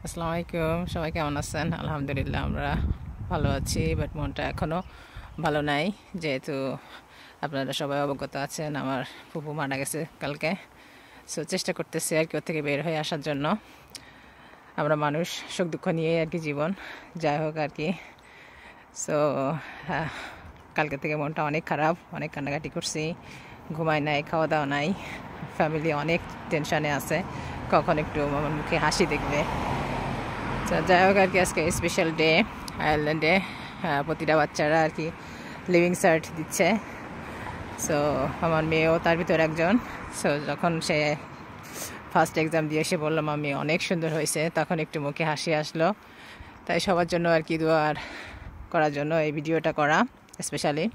আসসালামু আলাইকুম, সবাই কেমন আছেন? আলহামদুলিল্লাহ আমরা ভালো আছি, বাট মনটা এখনও ভালো নাই। যেহেতু আপনারা সবাই অবগত আছেন আমার ফুপু মারা গেছে কালকে। সো চেষ্টা করতেছি আর কি ওর থেকে বের হয়ে আসার জন্য। আমরা মানুষ, সুখ দুঃখ নিয়ে আর কি জীবন, যাই হোক আর কি। সো কালকে থেকে মনটা অনেক খারাপ, অনেক কান্নাকাটি করছি, ঘুমাই নাই, খাওয়া দাওয়া নাই। ফ্যামিলি অনেক টেনশানে আছে, কখন একটু আমার মুখে হাসি দেখবে। তো যাই হোক আর কি, আজকে স্পেশাল ডে আয়ারল্যান্ডে। প্রতিটা বাচ্চারা আর কি লিভিং সার্ট দিচ্ছে। সো আমার মেয়েও তার ভিতর একজন। সো যখন সে ফার্স্ট এক্সাম দিয়ে এসে বললাম আমি অনেক সুন্দর হয়েছে, তখন একটু মুখে হাসি আসলো। তাই সবার জন্য আর কি দোয়ার করার জন্য এই ভিডিওটা করা স্পেশালি।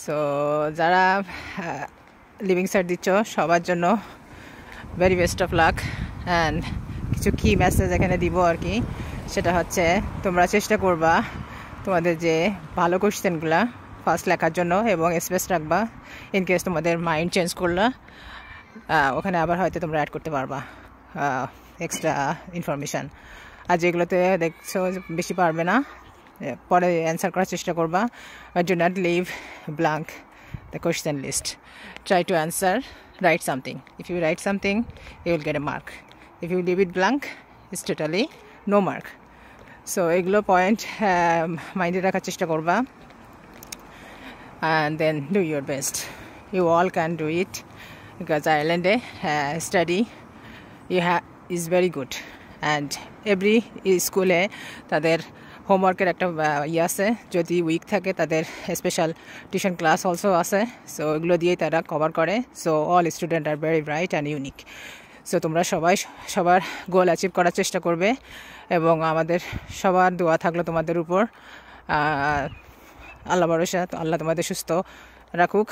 সো যারা লিভিং সার্ট দিচ্ছ সবার জন্য very best of luck. And কিছু কি মেসেজ এখানে দিব আর কি, সেটা হচ্ছে তোমরা চেষ্টা করবা তোমাদের যে ভালো কোয়েশ্চেনগুলো ফার্স্ট লেখার জন্য, এবং স্পেস রাখবা ইন কেস তোমাদের মাইন্ড চেঞ্জ করলে ওখানে আবার হয়তো তোমরা অ্যাড করতে পারবা এক্সট্রা ইনফরমেশান। আর যেগুলোতে দেখছো বেশি পারবে না, পরে অ্যান্সার করার চেষ্টা করবা। Do not leave blank the question list. Try to answer, write something. If you write something, you will get a mark. If you leave it blank, it's totally no mark. So এগুলো point মাইন্ডে রাখার চেষ্টা করবা, and then do your best. You all can do it because Ireland study is very good, and every স্কুলে তাদের হোমওয়ার্কের একটা ইয়ে আছে। যদি উইক থাকে তাদের স্পেশাল টিউশন ক্লাস অলসো আছে। সো এগুলো দিয়েই তারা কভার করে। So all student are very bright and unique. So তোমরা সবাই সবার গোল অ্যাচিভ করার চেষ্টা করবে, এবং আমাদের সবার দোয়া থাকলো তোমাদের উপর। আল্লাহ ভরসা, তো আল্লাহ তোমাদের সুস্থ রাখুক,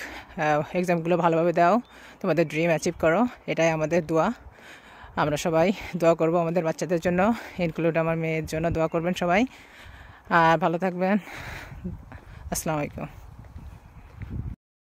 এক্সামগুলো ভালোভাবে দাও, তোমাদের ড্রিম অ্যাচিভ করো, এটাই আমাদের দোয়া। আমরা সবাই দোয়া করব আমাদের বাচ্চাদের জন্য, ইনক্লুড আমার মেয়ের জন্য দোয়া করবেন সবাই। আর ভালো থাকবেন। আসসালামু আলাইকুম।